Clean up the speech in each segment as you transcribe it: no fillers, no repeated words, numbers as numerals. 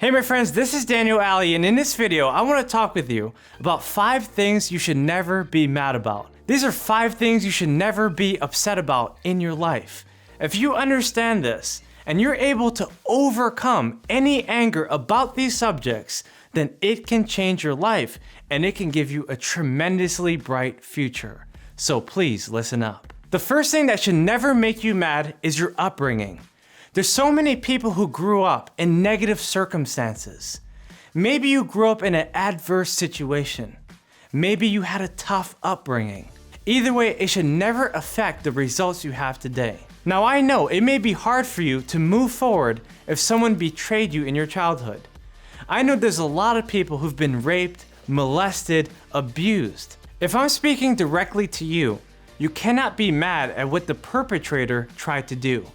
Hey my friends, this is Aldie, and in this video I want to talk with you about 5 things you should never be mad about. These are 5 things you should never be upset about in your life. If you understand this and you're able to overcome any anger about these subjects, then it can change your life and it can give you a tremendously bright future. So please listen up. The first thing that should never make you mad is your upbringing. There's so many people who grew up in negative circumstances. Maybe you grew up in an adverse situation. Maybe you had a tough upbringing. Either way, it should never affect the results you have today. Now I know it may be hard for you to move forward if someone betrayed you in your childhood. I know there's a lot of people who've been raped, molested, abused. If I'm speaking directly to you, you cannot be mad at what the perpetrator tried to do.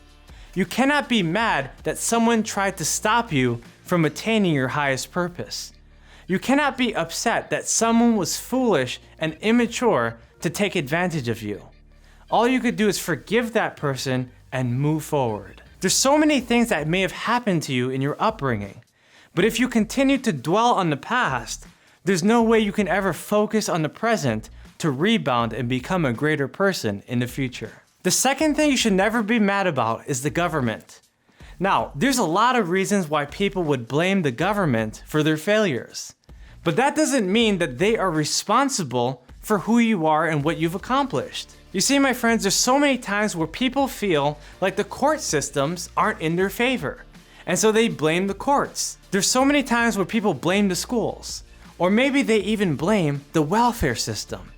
You cannot be mad that someone tried to stop you from attaining your highest purpose. You cannot be upset that someone was foolish and immature to take advantage of you. All you could do is forgive that person and move forward. There's so many things that may have happened to you in your upbringing, but if you continue to dwell on the past, there's no way you can ever focus on the present to rebound and become a greater person in the future. The second thing you should never be mad about is the government. Now, there's a lot of reasons why people would blame the government for their failures, but that doesn't mean that they are responsible for who you are and what you've accomplished. You see, my friends, there's so many times where people feel like the court systems aren't in their favor, and so they blame the courts. There's so many times where people blame the schools, or maybe they even blame the welfare system.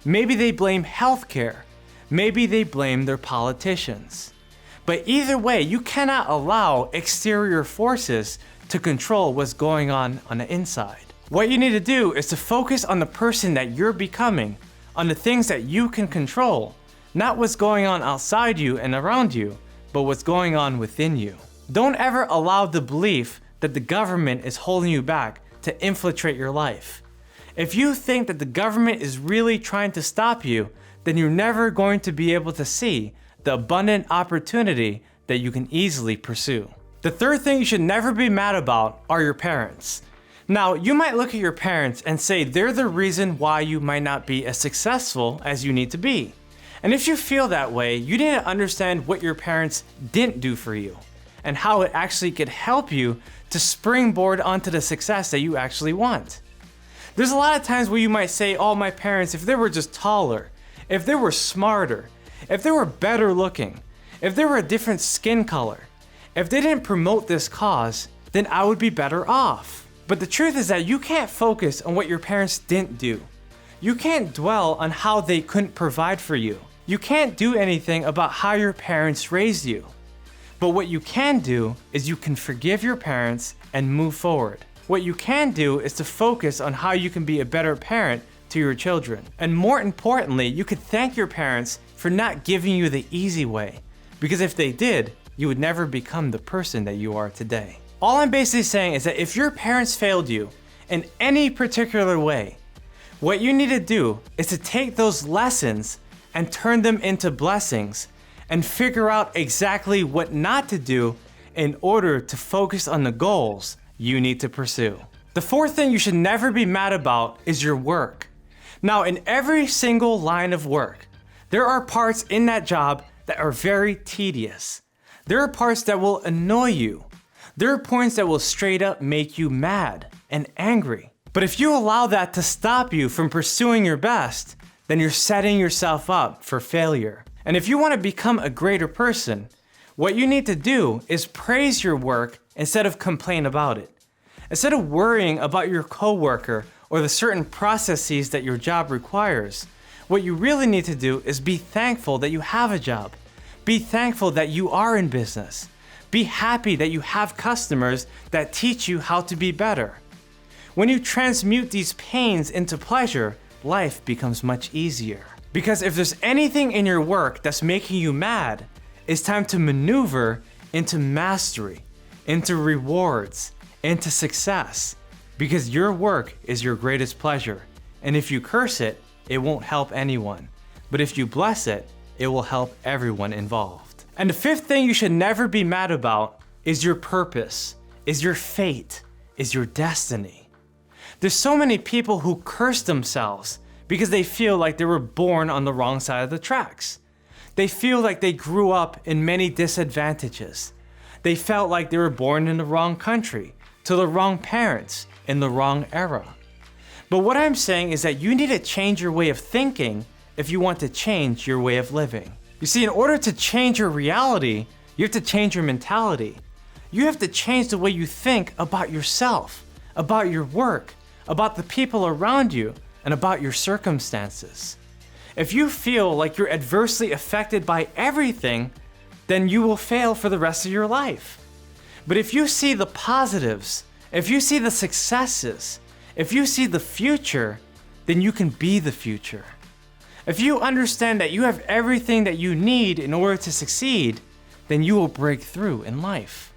Maybe they blame healthcare. Maybe they blame their politicians. But either way, you cannot allow exterior forces to control what's going on the inside. What you need to do is to focus on the person that you're becoming, on the things that you can control, not what's going on outside you and around you, but what's going on within you. Don't ever allow the belief that the government is holding you back to infiltrate your life. If you think that the government is really trying to stop you, then you're never going to be able to see the abundant opportunity that you can easily pursue. The third thing you should never be mad about are your parents. Now, you might look at your parents and say they're the reason why you might not be as successful as you need to be. And if you feel that way, you need to understand what your parents didn't do for you and how it actually could help you to springboard onto the success that you actually want. There's a lot of times where you might say, oh, my parents, if they were just taller, if they were smarter, if they were better looking, if they were a different skin color, if they didn't promote this cause, then I would be better off. But the truth is that you can't focus on what your parents didn't do. You can't dwell on how they couldn't provide for you. You can't do anything about how your parents raised you. But what you can do is you can forgive your parents and move forward. What you can do is to focus on how you can be a better parent to your children. And more importantly, you could thank your parents for not giving you the easy way. Because if they did, you would never become the person that you are today. All I'm basically saying is that if your parents failed you in any particular way, what you need to do is to take those lessons and turn them into blessings and figure out exactly what not to do in order to focus on the goals you need to pursue. The fourth thing you should never be mad about is your work. Now, in every single line of work, there are parts in that job that are very tedious. There are parts that will annoy you. There are points that will straight up make you mad and angry. But if you allow that to stop you from pursuing your best, then you're setting yourself up for failure. And if you want to become a greater person, what you need to do is praise your work instead of complain about it. Instead of worrying about your coworker or the certain processes that your job requires, what you really need to do is be thankful that you have a job. Be thankful that you are in business. Be happy that you have customers that teach you how to be better. When you transmute these pains into pleasure, life becomes much easier. Because if there's anything in your work that's making you mad, it's time to maneuver into mastery, into rewards, into success. Because your work is your greatest pleasure. And if you curse it, it won't help anyone. But if you bless it, it will help everyone involved. And the fifth thing you should never be mad about is your purpose, is your fate, is your destiny. There's so many people who curse themselves because they feel like they were born on the wrong side of the tracks. They feel like they grew up in many disadvantages. They felt like they were born in the wrong country, to the wrong parents, in the wrong era. But what I'm saying is that you need to change your way of thinking if you want to change your way of living. You see, in order to change your reality, you have to change your mentality. You have to change the way you think about yourself, about your work, about the people around you, and about your circumstances. If you feel like you're adversely affected by everything, then you will fail for the rest of your life. But if you see the positives, if you see the successes, if you see the future, then you can be the future. If you understand that you have everything that you need in order to succeed, then you will break through in life.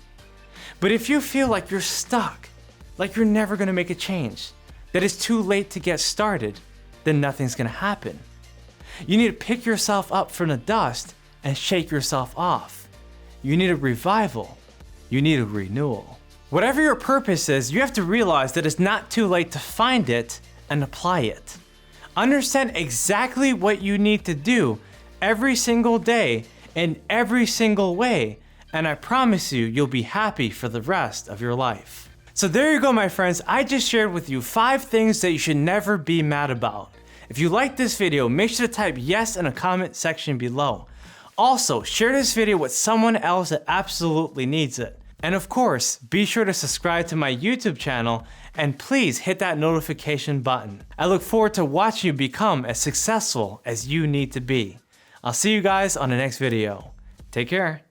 But if you feel like you're stuck, like you're never going to make a change, that it's too late to get started, then nothing's going to happen. You need to pick yourself up from the dust and shake yourself off. You need a revival. You need a renewal. Whatever your purpose is, you have to realize that it's not too late to find it and apply it. Understand exactly what you need to do every single day in every single way, and I promise you, you'll be happy for the rest of your life. So there you go, my friends. I just shared with you 5 things that you should never be mad about. If you liked this video, make sure to type yes in the comment section below. Also, share this video with someone else that absolutely needs it. And of course, be sure to subscribe to my YouTube channel and please hit that notification button. I look forward to watching you become as successful as you need to be. I'll see you guys on the next video. Take care.